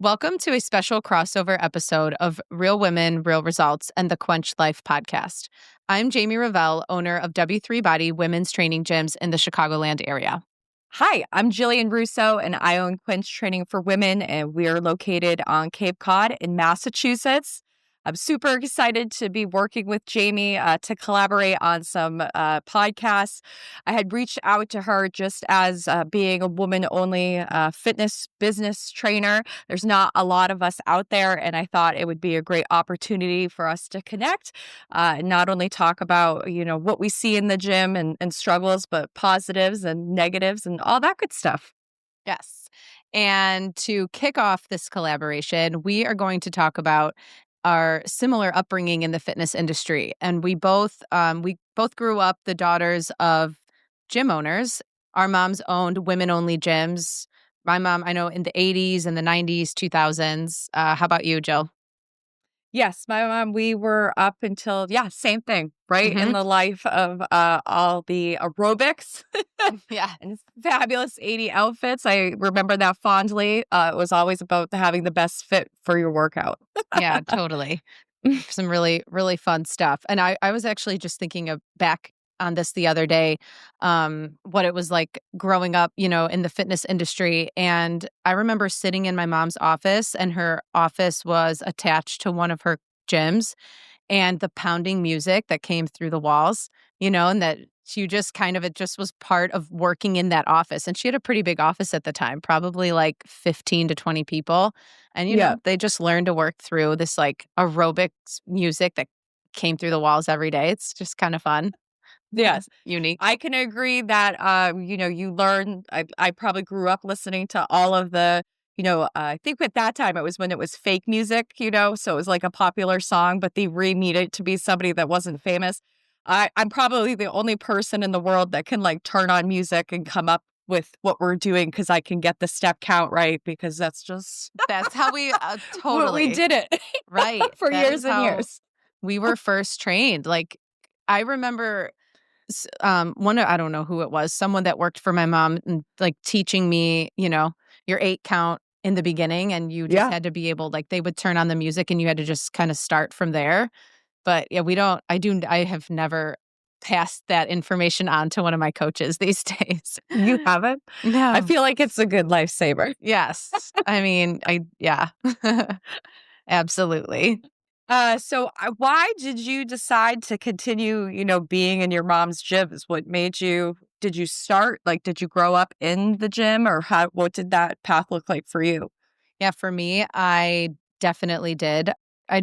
Welcome to a special crossover episode of Real Women, Real Results and the Quench Life podcast. I'm Jamie Revelle, owner of W3 Body Women's Training Gyms in the Chicagoland area. Hi, I'm Jillian Russo, and I own Quench Training for Women, and we are located on Cape Cod in Massachusetts. I'm super excited to be working with Jamie to collaborate on some podcasts. I had reached out to her just as being a woman-only fitness business trainer. There's not a lot of us out there, and I thought it would be a great opportunity for us to connect and not only talk about, what we see in the gym and struggles, but positives and negatives and all that good stuff. Yes. And to kick off this collaboration, we are going to talk about our similar upbringing in the fitness industry. And we both grew up the daughters of gym owners. Our moms owned women-only gyms. My mom, I know, in the 80s and the 90s, 2000s. How about you, Jill? Yes, my mom, we were up until, same thing, right? In Hmm. the life of all the aerobics Yeah. and fabulous 80 outfits. I remember that fondly. It was always about having the best fit for your workout. Yeah, totally. Some really, really fun stuff. And I was actually just thinking of back on this the other day, what it was like growing up, in the fitness industry. And I remember sitting in my mom's office, and her office was attached to one of her gyms, and the pounding music that came through the walls, and that she just it just was part of working in that office. And she had a pretty big office at the time, probably like 15 to 20 people. And, Yeah. they just learned to work through this like aerobics music that came through the walls every day. It's just kind of fun. Yes. Unique. I can agree that, you learn. I probably grew up listening to all of the, I think at that time it was when it was fake music, so it was like a popular song, but they remade it to be somebody that wasn't famous. I'm probably the only person in the world that can like turn on music and come up with what we're doing because I can get the step count right because that's just That's how we what we totally did it right. for That years is and how years. we were first trained. Like I remember I don't know who it was, someone that worked for my mom and like teaching me, your 8 count in the beginning, and you just Yeah. had to be able, like, they would turn on the music and you had to just kind of start from there. But yeah, I have never passed that information on to one of my coaches these days. You haven't? I No. feel like it's a good lifesaver. Yes. I mean, yeah. Absolutely. Why did you decide to continue, being in your mom's gym? Is what made you, did you start, like, did you grow up in the gym or what did that path look like for you? Yeah, for me, I definitely did. I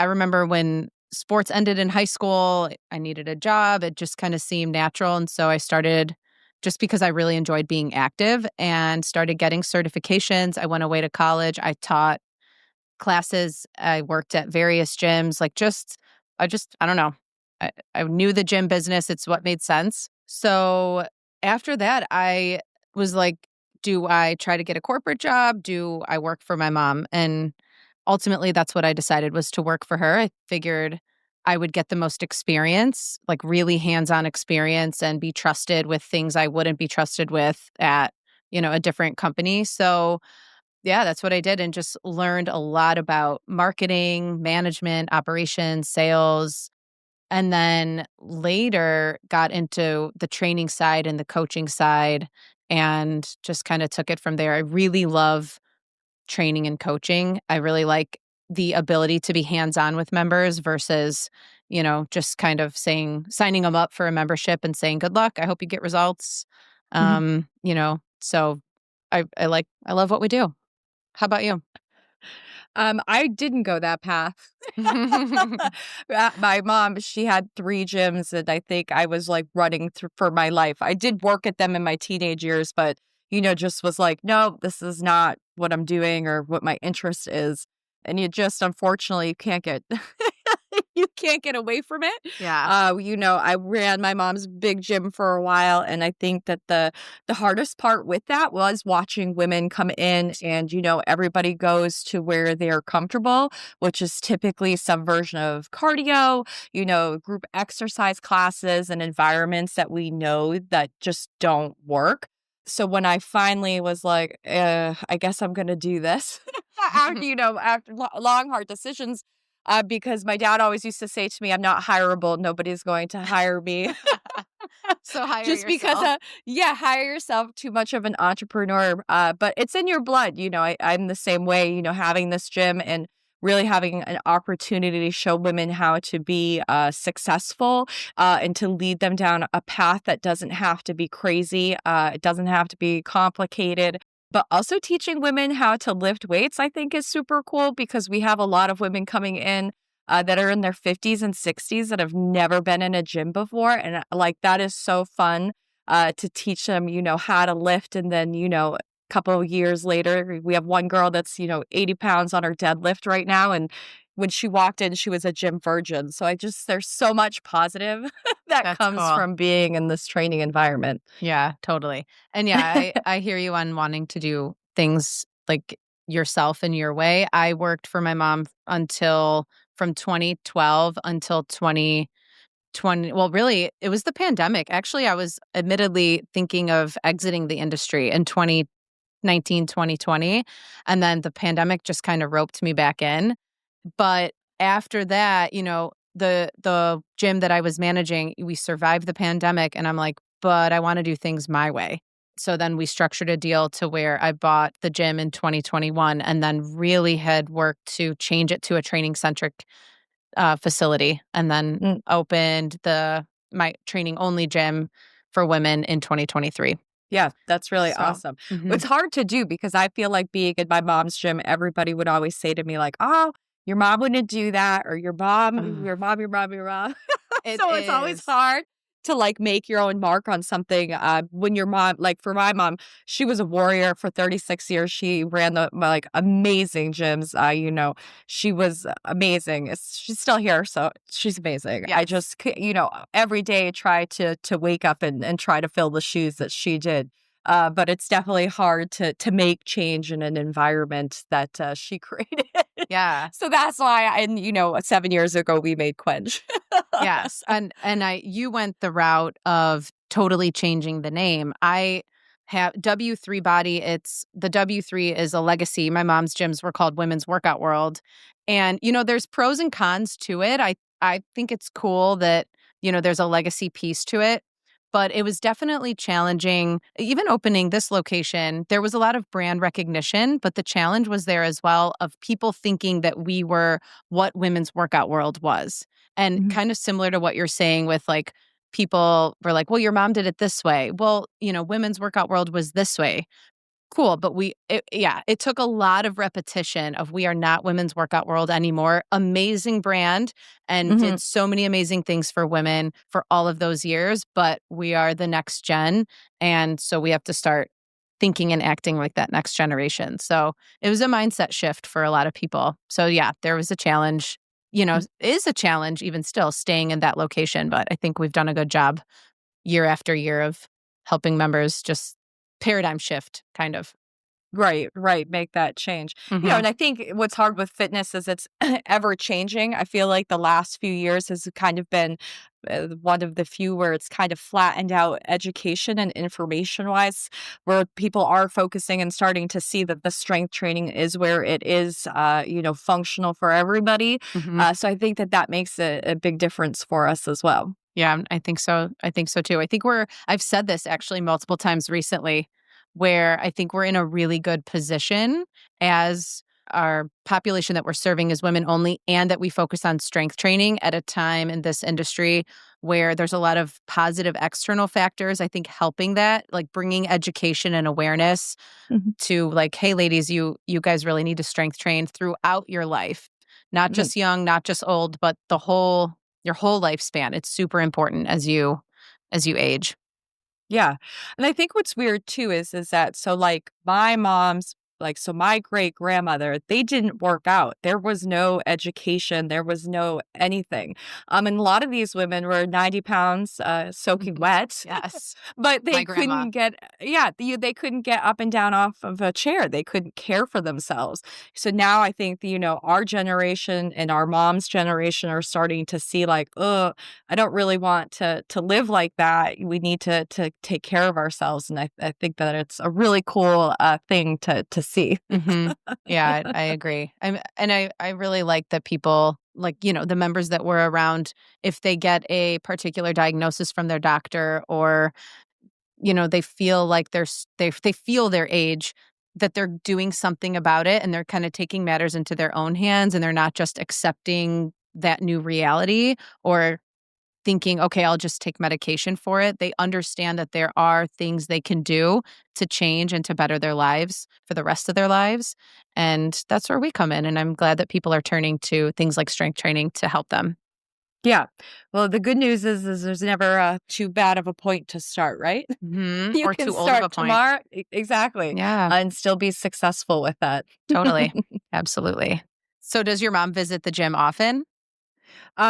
remember when sports ended in high school, I needed a job. It just kind of seemed natural. And so I started just because I really enjoyed being active and started getting certifications. I went away to college. I taught classes. I worked at various gyms. I don't know. I knew the gym business. It's what made sense. So after that, I was like, do I try to get a corporate job? Do I work for my mom? And ultimately, that's what I decided, was to work for her. I figured I would get the most experience, like really hands-on experience, and be trusted with things I wouldn't be trusted with at, a different company. So yeah, that's what I did, and just learned a lot about marketing, management, operations, sales, and then later got into the training side and the coaching side and just kind of took it from there. I really love training and coaching. I really like the ability to be hands-on with members versus, just kind of signing them up for a membership and saying, good luck. I hope you get results. Mhm. So I love what we do. How about you? I didn't go that path. My mom, she had 3 gyms, and I think I was like running through for my life. I did work at them in my teenage years, but just was like, no, this is not what I'm doing or what my interest is. And you just unfortunately can't get you can't get away from it. Yeah. I ran my mom's big gym for a while, and I think that the hardest part with that was watching women come in and, everybody goes to where they're comfortable, which is typically some version of cardio, group exercise classes and environments that we know that just don't work. So when I finally was like, I guess I'm gonna do this after, after long, hard decisions, because my dad always used to say to me, I'm not hireable. Nobody's going to hire me. So hire Just because, yourself. yeah, hire yourself, too much of an entrepreneur. But it's in your blood. I'm the same way, having this gym and really having an opportunity to show women how to be successful and to lead them down a path that doesn't have to be crazy. It doesn't have to be complicated. But also teaching women how to lift weights, I think, is super cool because we have a lot of women coming in that are in their 50s and 60s that have never been in a gym before. And like that is so fun to teach them, how to lift. And then, a couple of years later, we have one girl that's, 80 pounds on her deadlift right now. And when she walked in, she was a gym virgin. So there's so much positive that That's comes cool. from being in this training environment. Yeah, totally. And yeah, I hear you on wanting to do things like yourself in your way. I worked for my mom until from 2012 until 2020. Well, really, it was the pandemic. Actually, I was admittedly thinking of exiting the industry in 2019, 2020, and then the pandemic just kind of roped me back in. But after that, the gym that I was managing, we survived the pandemic and I'm like, "But I wanna do things my way." So then we structured a deal to where I bought the gym in 2021 and then really had worked to change it to a training-centric, facility, and then Mm, opened my training-only gym for women in 2023. yeah, that's really So awesome. mhm. It's hard to do because I feel like being in my mom's gym, everybody would always say to me like, "Oh, your mom wouldn't do that," or "Your mom, Ugh, your mom, your mom, your mom." it So it's always is. hard to like make your own mark on something. When your mom, like for my mom, she was a warrior for 36 years. She ran like amazing gyms. She was amazing. She's still here, so she's amazing. I Yes. just, every day try to wake up and try to fill the shoes that she did. But it's definitely hard to make change in an environment that she created. Yeah. So that's why, 7 years ago we made Quench. Yes, and you went the route of totally changing the name. I have W3 Body, it's the W3 is a legacy. My mom's gyms were called Women's Workout World. And, there's pros and cons to it. I think it's cool that, there's a legacy piece to it, but it was definitely challenging. Even opening this location, there was a lot of brand recognition, but the challenge was there as well of people thinking that we were what Women's Workout World was. And Mhm, kind of similar to what you're saying with like people were like, well, your mom did it this way. Well, Women's Workout World was this way. Cool. But it took a lot of repetition of we are not Women's Workout World anymore. Amazing brand and mhm. did so many amazing things for women for all of those years. But we are the next gen. And so we have to start thinking and acting like that next generation. So it was a mindset shift for a lot of people. So yeah, there was a challenge, is a challenge even still staying in that location. But I think we've done a good job year after year of helping members just paradigm shift kind of. Right, right, make that change. Mhm. And I think what's hard with fitness is it's ever changing. I feel like the last few years has kind of been one of the few where it's kind of flattened out education and information wise, where people are focusing and starting to see that the strength training is where it is, functional for everybody. Mhm. So I think that makes a big difference for us as well. Yeah, I think so. I think so too. I've said this actually multiple times recently where I think we're in a really good position as our population that we're serving is women only and that we focus on strength training at a time in this industry where there's a lot of positive external factors I think helping that like bringing education and awareness Mhm. to like hey ladies you guys really need to strength train throughout your life, not Mm, just young, not just old, but your whole lifespan. It's super important as you age. yeah. And I think what's weird too is that so like my mom's Like, so my great grandmother, they didn't work out. There was no education. There was no anything. And a lot of these women were 90 pounds, soaking Mhm. wet, Yes. but they My grandma. couldn't get, yeah, they couldn't get up and down off of a chair. They couldn't care for themselves. So now I think, our generation and our mom's generation are starting to see like, oh, I don't really want to live like that. We need to take care of ourselves. And I think that it's a really cool thing to see. Mhm. Yeah, I agree. I really like that people like, the members that were around, if they get a particular diagnosis from their doctor or, they feel like they feel their age, that they're doing something about it and they're kind of taking matters into their own hands and they're not just accepting that new reality or thinking, okay, I'll just take medication for it. They understand that there are things they can do to change and to better their lives for the rest of their lives. And that's where we come in. And I'm glad that people are turning to things like strength training to help them. Yeah. Well, the good news is there's never too bad of a point to start, right? You Or can too old of a start point. tomorrow. Exactly. Yeah, And still be successful with that. totally. Absolutely. So, does your mom visit the gym often?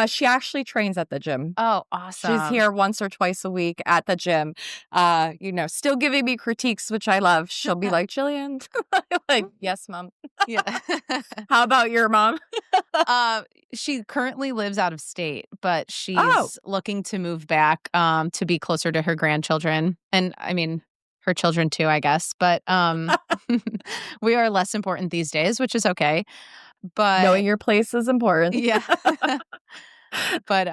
She actually trains at the gym. Oh, She's awesome. here once or twice a week at the gym, still giving me critiques, which I love. She'll be like, Jillian, like, yes, mom. Yeah. How about your mom? Uh, she currently lives out of state, but Oh, she's looking to move back, to be closer to her grandchildren, and, I mean, her children too, I guess, but, we are less important these days, which is okay, but knowing your place is important. yeah. But,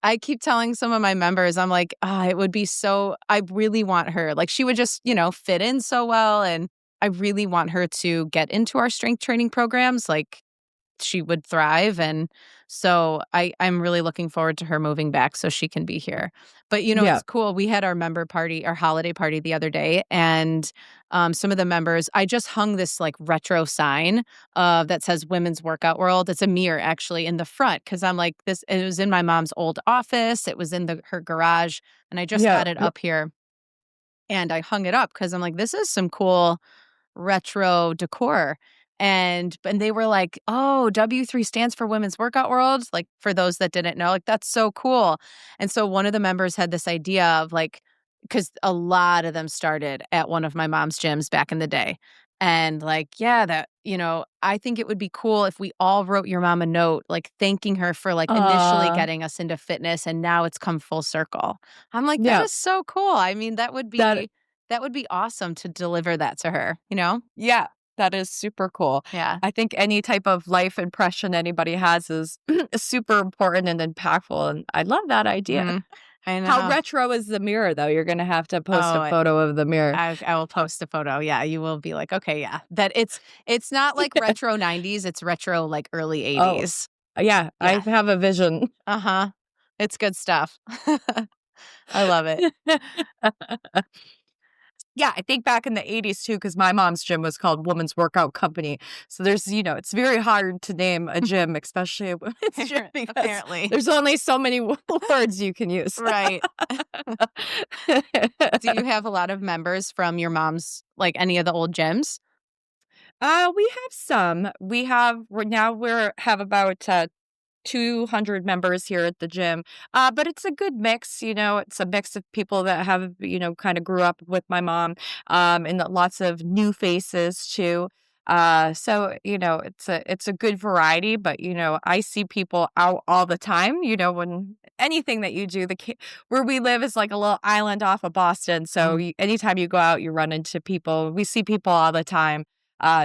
I keep telling some of my members, I'm like, "Ah, it would be so I really want her." Like, she would just, fit in so well, and I really want her to get into our strength training programs, like, she would thrive, and so I'm really looking forward to her moving back so she can be here. But, Yeah. it's cool, we had our member party, our holiday party the other day, and, some of the members I just hung this, like, retro sign, that says Women's Workout World. It's a mirror actually in the front because 'cause I'm like, this it was in my mom's old office, it was in her garage, and I just Yeah. got it up here, and I hung it up because 'cause I'm like, "This is some cool retro decor." And they were like, "Oh, W3 stands for Women's Workout World," like, for those that didn't know, like, "That's so cool." And so one of the members had this idea of, like, because a lot of them started at one of my mom's gyms back in the day, and, like, "Yeah, I think it would be cool if we all wrote your mom a note, like, thanking her for, like, initially Uh, getting us into fitness, and now it's come full circle." I'm like, "That yeah. is so cool." I mean, That that would be awesome to deliver that to her, you know? Yeah, that is super cool. Yeah. I think any type of life impression anybody has is super important and impactful, and I love that idea. Mhm. I How know. retro is the mirror, though? You're gonna have to post Oh, a photo of the mirror. I will post a photo. Yeah, you will be like, "Okay, yeah." That it's not like retro '90s, it's retro, like, early Oh, '80s. yeah, I Yeah. have a vision. Uh-huh. It's good stuff. I love it. Yeah, I think back in the '80s too, because my mom's gym was called Women's Workout Company. So it's very hard to name a gym, especially a women's gym, because Apparently. there's only so many words you can use. Right. Do you have a lot of members from your mom's like, any of the old gyms? We have some. We're have about 200 members here at the gym. But it's a good mix, it's a mix of people that have, kind of grew up with my mom, and lots of new faces too. So, it's a good variety, but, I see people out all the time, when anything that you do, where we live is like a little island off of Boston. So Mhm. anytime you go out, you run into people. We see people all the time.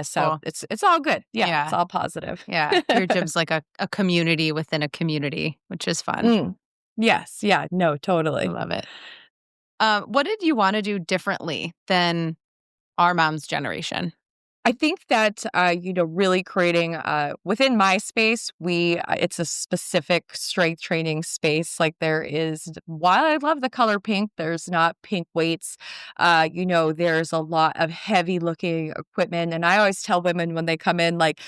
So Cool. it's all good. Yeah, it's Yeah. all positive. Yeah. Your gym's like a community within a community, which is fun. Mm. Yes, yeah, no, I totally. love it. What did you wanna do differently than our mom's generation? I think that, really creating, within my space, it's a specific strength training space. Like while I love the color pink, there's not pink weights. There's a lot of heavy looking equipment. And I always tell women when they come in, like,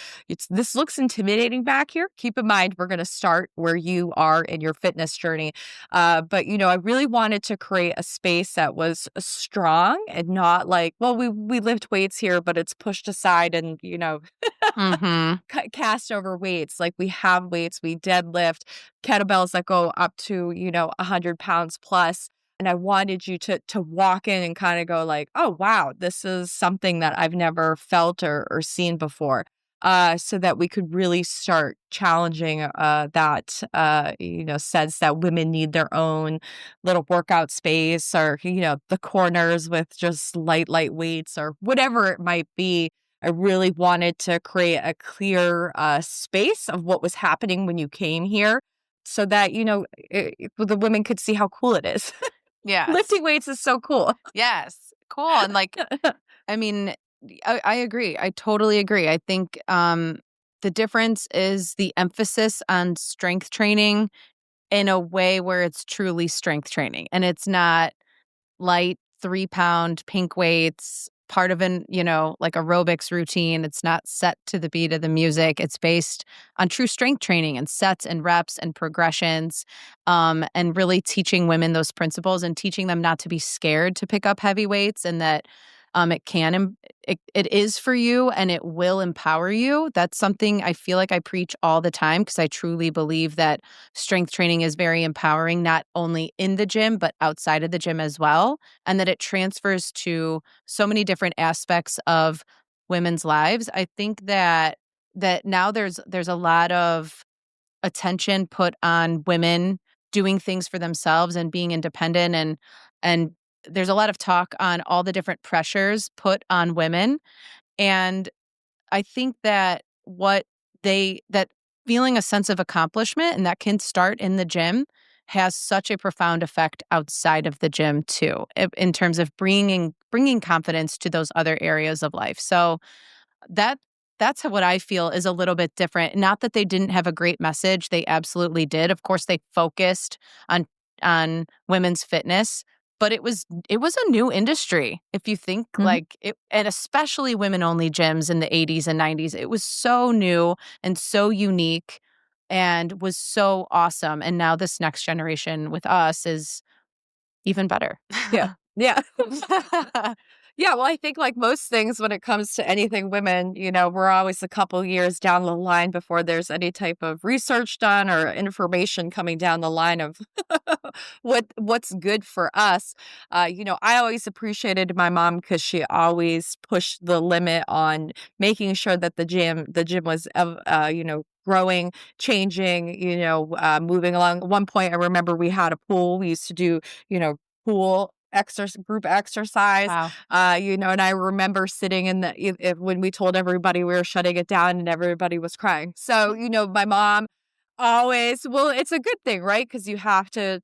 this looks intimidating back here. Keep in mind, we're going to start where you are in your fitness journey. But, I really wanted to create a space that was strong and not like, well, we lift weights here, but it's pushed pushed aside and, Mhm. cast over weights. Like we have weights, we deadlift, kettlebells that go up to, 100 pounds plus. And I wanted you to walk in and kind of go like, oh, wow, this is something that I've never felt or seen before. So that we could really start challenging that, sense that women need their own little workout space or, the corners with just light weights or whatever it might be. I really wanted to create a clear space of what was happening when you came here so that, the women could see how cool it is. Yes. Lifting weights is so cool. Yes. Cool, and, like, I mean, I agree. I totally agree. I think, the difference is the emphasis on strength training in a way where it's truly strength training, and it's not light 3-pound pink weights, part of like aerobics routine. It's not set to the beat of the music. It's based on true strength training and sets and reps and progressions, and really teaching women those principles and teaching them not to be scared to pick up heavy weights and that it is for you and it will empower you. That's something I feel like I preach all the time because I truly believe that strength training is very empowering, not only in the gym, but outside of the gym as well. And that it transfers to so many different aspects of women's lives. I think that now there's a lot of attention put on women doing things for themselves and being independent and there's a lot of talk on all the different pressures put on women. And I think that that feeling a sense of accomplishment and that can start in the gym has such a profound effect outside of the gym too, in terms of bringing confidence to those other areas of life. So that what I feel is a little bit different. Not that they didn't have a great message, they absolutely did. Of course, they focused on women's fitness, but it was a new industry. If you think Mhm. like it, and especially women-only gyms in the 80s and 90s, it was so new and so unique and was so awesome. And now this next generation with us is even better. Yeah. Yeah. Yeah, well, I think like most things when it comes to anything women, we're always a couple years down the line before there's any type of research done or information coming down the line of what's good for us. I always appreciated my mom because she always pushed the limit on making sure that the gym was growing, changing, moving along. At one point I remember we had a pool. We used to do, pool group exercise, Wow. and I remember sitting in the when we told everybody we were shutting it down and everybody was crying. So, my mom always, well, it's a good thing, right? Because you have to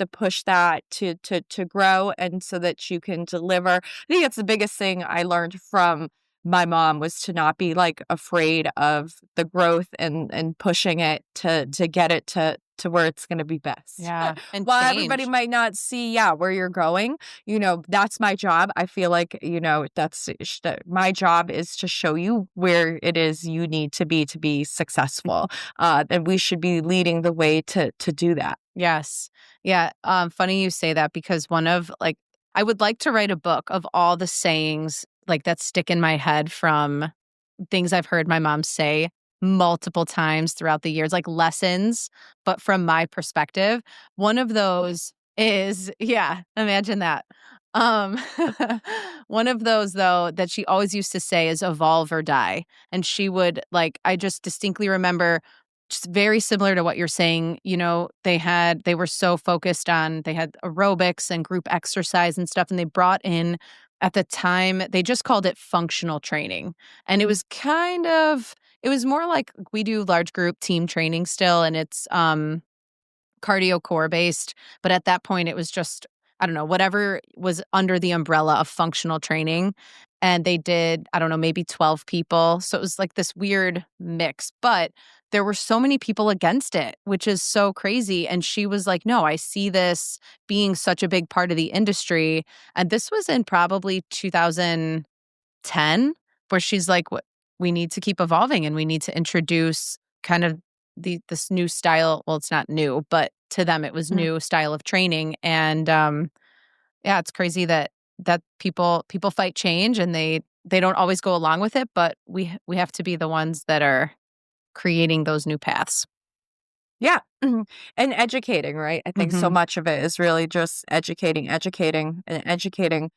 push that to grow and so that you can deliver. I think that's the biggest thing I learned from my mom was to not be like afraid of the growth and pushing it to get it to where it's going to be best. Yeah, and While everybody change. might not see, where you're going, that's my job. I feel like, my job is to show you where it is you need to be successful. And we should be leading the way to do that. Yes. Yeah, funny you say that because I would like to write a book of all the sayings, like, that stick in my head from things I've heard my mom say multiple times throughout the years, like lessons, but from my perspective. One of those is yeah, imagine that. Um, one of those, though, that she always used to say is evolve or die, and she would I just distinctly remember just very similar to what you're saying, they were so focused on they had aerobics and group exercise and stuff, and they brought in at the time, they just called it functional training. And it was more like we do large group team training still, and it's cardio core based. But at that point, it was just, I don't know, whatever was under the umbrella of functional training. And they did, I don't know, maybe 12 people. So it was like this weird mix. But there were so many people against it, which is so crazy. And she was like, no, I see this being such a big part of the industry. And this was in probably 2010, where she's like, "What we need to keep evolving and we need to introduce kind of this new style." Well, it's not new, but to them it was Mhm. new style of training. And yeah, it's crazy that people fight change and they don't always go along with it, but we have to be the ones that are creating those new paths. Yeah. Mhm. And educating, right? I think so Mhm. much of it is really just educating, and educating,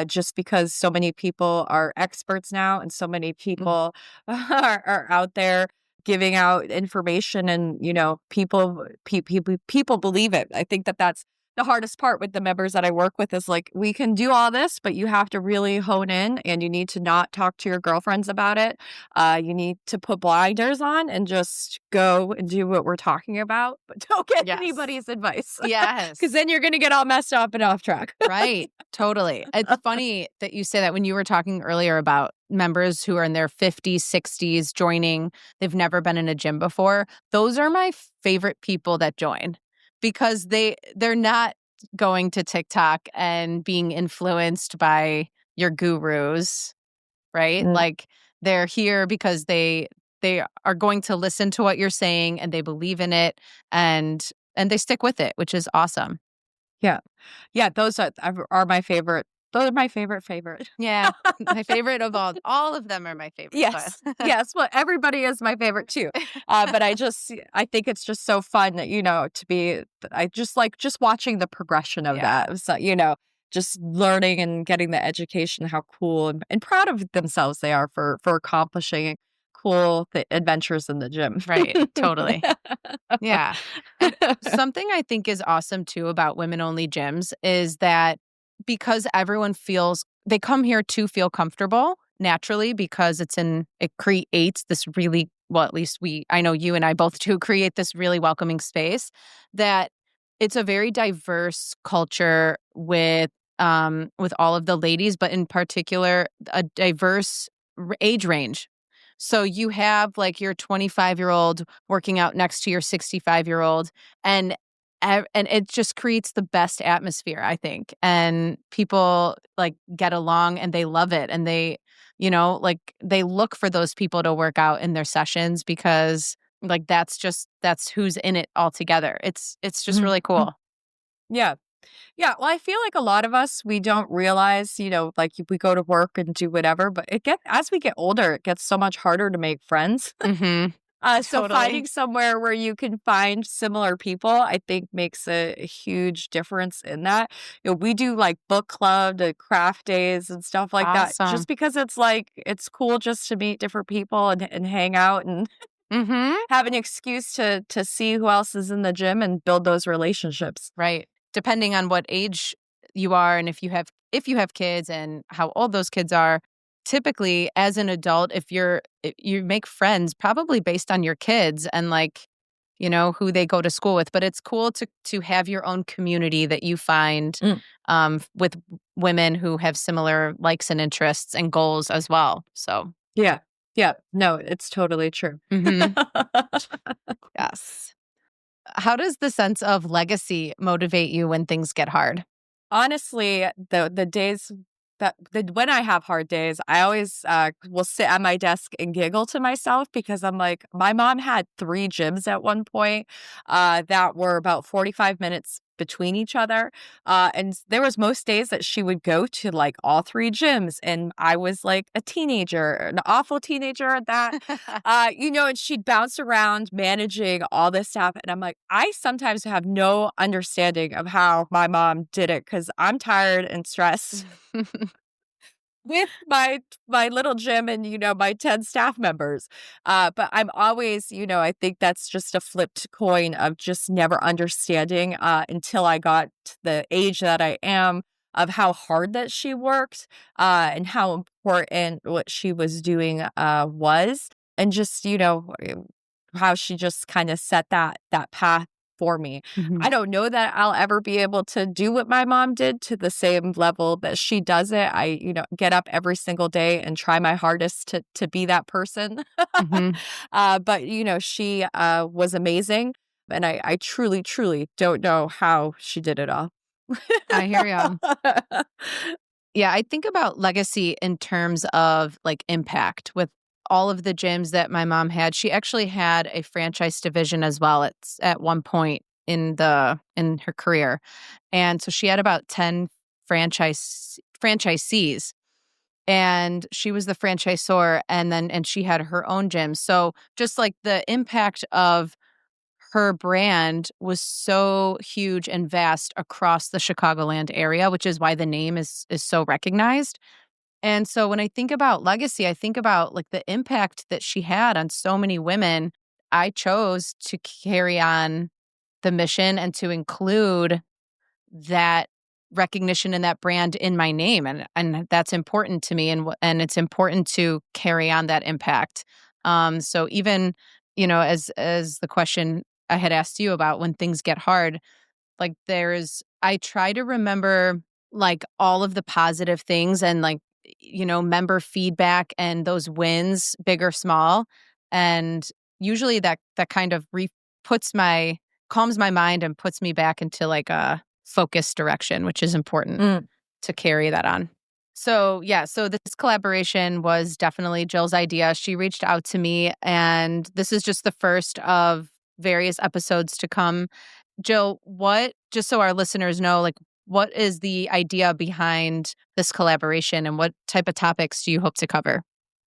just because so many people are experts now and so many Mm. people are out there giving out information and, people believe it. I think that that's the hardest part with the members that I work with is like, we can do all this, but you have to really hone in and you need to not talk to your girlfriends about it. You need to put blinders on and just go and do what we're talking about, but don't get Yes. anybody's advice because Yes. then you're going to get all messed up and off track. Right. Totally. It's funny that you say that when you were talking earlier about members who are in their 50s, 60s joining, they've never been in a gym before. Those are my favorite people that join because they're not going to TikTok and being influenced by your gurus, right? Mm, Like they're here because they are going to listen to what you're saying and they believe in it and they stick with it, which is awesome. yeah. Yeah. Those are my favorite. Those are my favorite. Yeah, my favorite of all of them are my favorite, but Yes, yes, well, everybody is my favorite too, but I think it's just so fun that, to be I just like just watching the progression of yeah, that, so, just learning and getting the education, how cool and proud of themselves they are for accomplishing cool adventures in the gym. right, totally. Yeah, and something I think is awesome too about women-only gyms is that because everyone feels they come here to feel comfortable naturally because it creates this really well, at least I know you and I both do create this really welcoming space that it's a very diverse culture with all of the ladies, but in particular, a diverse age range. So you have like your 25-year-old working out next to your 65-year-old and and it just creates the best atmosphere, I think. And people like get along and they love it and like they look for those people to work out in their sessions because like that's who's in it all together. It's just Mhm. really cool. Yeah. Yeah, well, I feel like a lot of us, we don't realize, like we go to work and do whatever, but as we get older, it gets so much harder to make friends. Mhm. So Totally. finding somewhere where you can find similar people, I think makes a huge difference in that. We do like book club, the craft days and stuff like that, just Awesome. because it's like, it's cool just to meet different people and hang out and Mhm. have an excuse to see who else is in the gym and build those relationships. Right. Depending on what age you are and if you have kids and how old those kids are, typically as an adult, if you make friends probably based on your kids and like, who they go to school with. But it's cool to have your own community that you find Mm, with women who have similar likes and interests and goals as well. So yeah. Yeah. No, it's totally true. mhm. Yes. How does the sense of legacy motivate you when things get hard? Honestly, the days when I have hard days, I always, will sit at my desk and giggle to myself because I'm like, my mom had 3 gyms at one point, that were about 45 minutes between each other, and there was most days that she would go to, like, all 3 gyms, and I was, like, a teenager, an awful teenager at that, and she'd bounce around managing all this stuff, and I'm like, I sometimes have no understanding of how my mom did it because 'cause I'm tired and stressed with my little gym and, my 10 staff members. But I'm always, I think that's just a flipped coin of just never understanding, until I got to the age that I am of how hard that she worked, and how important what she was doing, was. And just, how she just kinda set that path for me. Mhm. I don't know that I'll ever be able to do what my mom did to the same level that she does it. I, get up every single day and try my hardest to be that person. Mhm. But, she, was amazing, and I truly, truly don't know how she did it all. I hear you. Yeah, I think about legacy in terms of like impact with all of the gyms that my mom had. She actually had a franchise division as well at one point in her career. And so she had about 10 franchisees. and she was the franchisor, and she had her own gym. So just like the impact of her brand was so huge and vast across the Chicagoland area, which is why the name is so recognized. And so when I think about legacy, I think about like the impact that she had on so many women. I chose to carry on the mission and to include that recognition and that brand in my name, and that's important to me, and it's important to carry on that impact. So even, as the question I had asked you about when things get hard, like I try to remember like all of the positive things and like, member feedback and those wins, big or small. And usually that kind of puts my calms my mind and puts me back into like a focused direction, which is important Mm. to carry that on. So, yeah, so this collaboration was definitely Jill's idea. She reached out to me, and this is just the first of various episodes to come. Jill, just so our listeners know, like, what is the idea behind this collaboration and what type of topics do you hope to cover?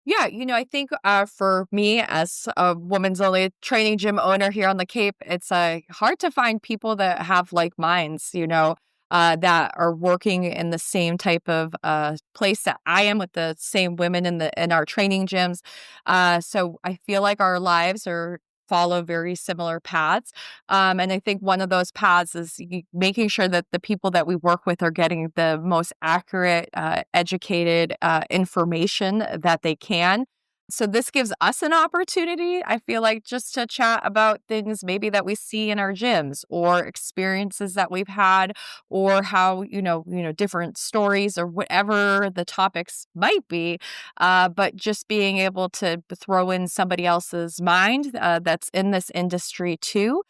Yeah, I think for me as a woman's only training gym owner here on the Cape, it's hard to find people that have like minds, that are working in the same type of place that I am with the same women in our training gyms. So I feel like our lives are follow very similar paths. And I think one of those paths is making sure that the people that we work with are getting the most accurate, educated information that they can. So this gives us an opportunity, I feel like, just to chat about things maybe that we see in our gyms or experiences that we've had or how, different stories or whatever the topics might be. But just being able to throw in somebody else's mind that's in this industry too.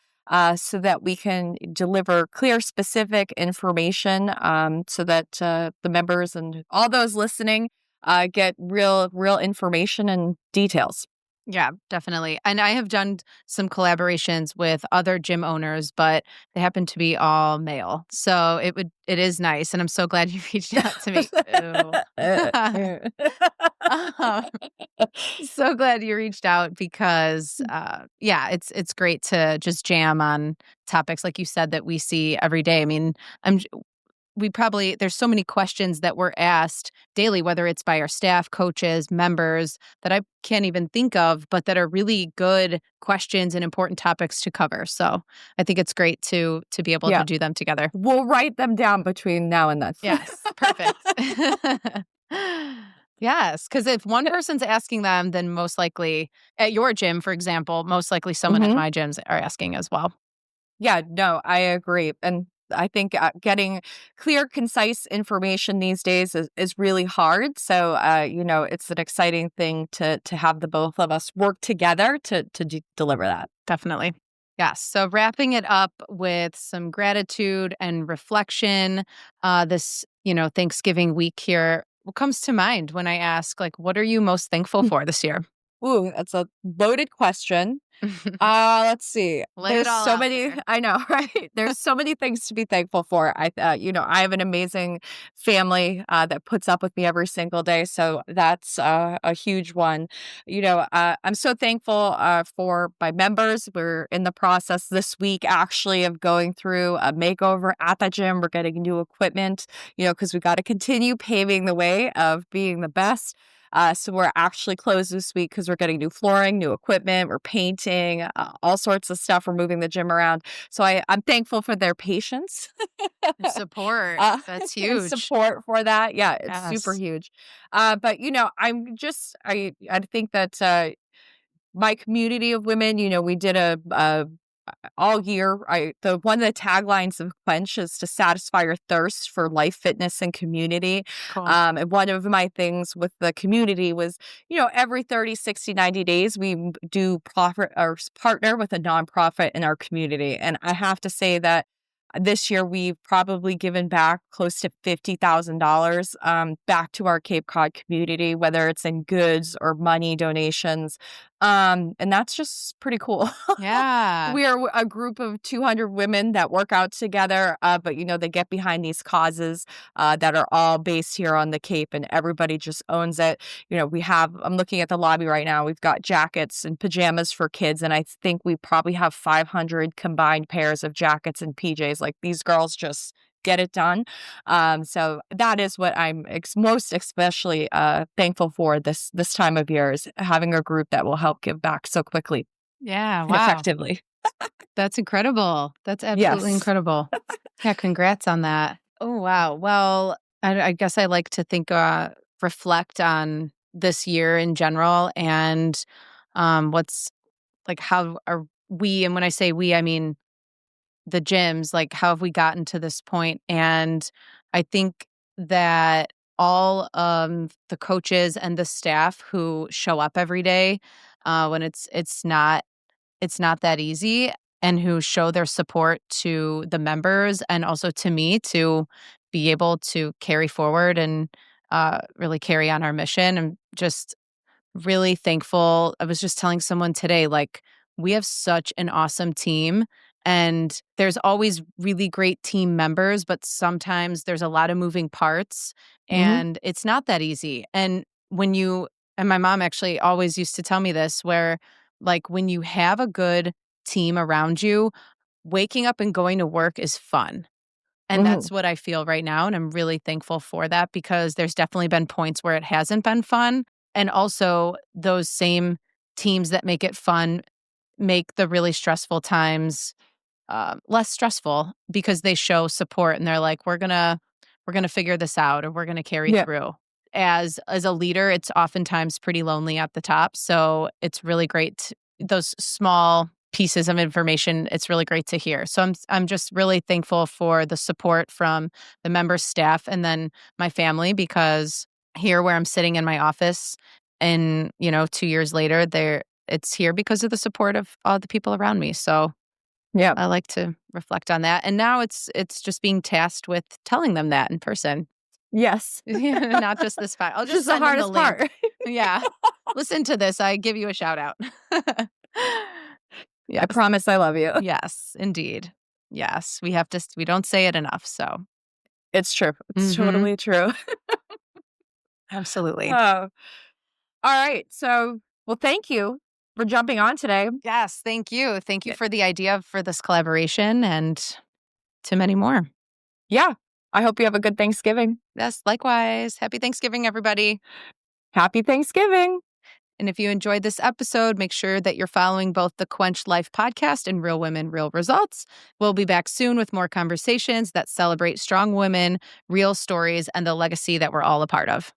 So that we can deliver clear, specific information so that the members and all those listening get real information and details. Yeah, definitely. And I have done some collaborations with other gym owners, but they happen to be all male. So it is nice. And I'm so glad you reached out to me. Ew. Um, so glad you reached out because yeah, it's great to just jam on topics like you said that we see every day. I mean, I'm there's so many questions that we're asked daily, whether it's by our staff, coaches, members, that I can't even think of, but that are really good questions and important topics to cover. So I think it's great to be able Yeah, to do them together. we'll write them down between now and then. Yes, perfect. Yes, because if one person's asking them, then most likely at your gym, for example, most likely someone at Mhm. my gyms are asking as well. Yeah, no, I agree. And I think getting clear, concise information these days is really hard. So, it's an exciting thing to have the both of us work together to deliver that. Definitely. Yes. So wrapping it up with some gratitude and reflection, this, Thanksgiving week here, what comes to mind when I ask, like, what are you most thankful for this year? Ooh, that's a loaded question. Let's see. Lay it There's all so out many there. I know, right? There's so many things to be thankful for. I have an amazing family that puts up with me every single day, so that's a huge one. I'm so thankful for my members. We're in the process this week actually of going through a makeover at the gym. We're getting new equipment, because we got to continue paving the way of being the best. So we're actually closed this week because we're getting new flooring, new equipment, we're painting, all sorts of stuff. We're moving the gym around. So I'm thankful for their patience And support. uh, That's and huge. support for that. Yeah, it's super Yes. huge. But I think that my community of women, we did a all year. One of the taglines of Quench is to satisfy your thirst for life, fitness, and community. Cool. And one of my things with the community was, every 30, 60, 90 days, we do profit or partner with a nonprofit in our community. And I have to say that this year, we've probably given back close to $50,000 back to our Cape Cod community, whether it's in goods or money donations. And that's just pretty cool. Yeah. We are a group of 200 women that work out together, but they get behind these causes that are all based here on the Cape, and everybody just owns it. I'm looking at the lobby right now. We've got jackets and pajamas for kids, and I think we probably have 500 combined pairs of jackets and PJs. Like, these girls just get it done. So that is what I'm most especially thankful for this time of year, is having a group that will help give back so quickly Yeah. and Wow. effectively. That's incredible. That's absolutely Yes. incredible. Yeah. Congrats on that. Oh, wow. Well, I guess I like to reflect on this year in general and what's like, how are we, and when I say we, I mean the gyms, like, how have we gotten to this point? And I think that all the coaches and the staff who show up every day when it's not that easy, and who show their support to the members and also to me to be able to carry forward and really carry on our mission. I'm just really thankful. I was just telling someone today, like, we have such an awesome team, and there's always really great team members, but sometimes there's a lot of moving parts Hmm. and it's not that easy. And my mom actually always used to tell me this, where like when you have a good team around you, waking up and going to work is fun. And Hmm. that's what I feel right now, and I'm really thankful for that, because there's definitely been points where it hasn't been fun, and also those same teams that make it fun make the really stressful times less stressful, because they show support and they're like, we're gonna figure this out, or we're gonna carry Yeah. through. As a leader, it's oftentimes pretty lonely at the top, so it's really great those small pieces of information. It's really great to hear. So I'm just really thankful for the support from the member staff and then my family, because here where I'm sitting in my office, and 2 years later, there it's here because of the support of all the people around me. So Yeah. I like to reflect on that. And now it's just being tasked with telling them that in person. Yes. Not just this file. I'll Which is just the send them the hardest link. part. Yeah. Listen to this. I give you a shout out. I Yes. promise I love you. Yes, indeed. Yes. We don't say it enough. So, It's true. It's mhm, totally true. absolutely. Oh, all right. So, well, thank you for jumping on today. Yes. Thank you. Thank you for the idea for this collaboration, and to many more. Yeah. I hope you have a good Thanksgiving. Yes. Likewise. Happy Thanksgiving, everybody. Happy Thanksgiving. And if you enjoyed this episode, make sure that you're following both the Quench Life podcast and Real Women, Real Results. We'll be back soon with more conversations that celebrate strong women, real stories, and the legacy that we're all a part of.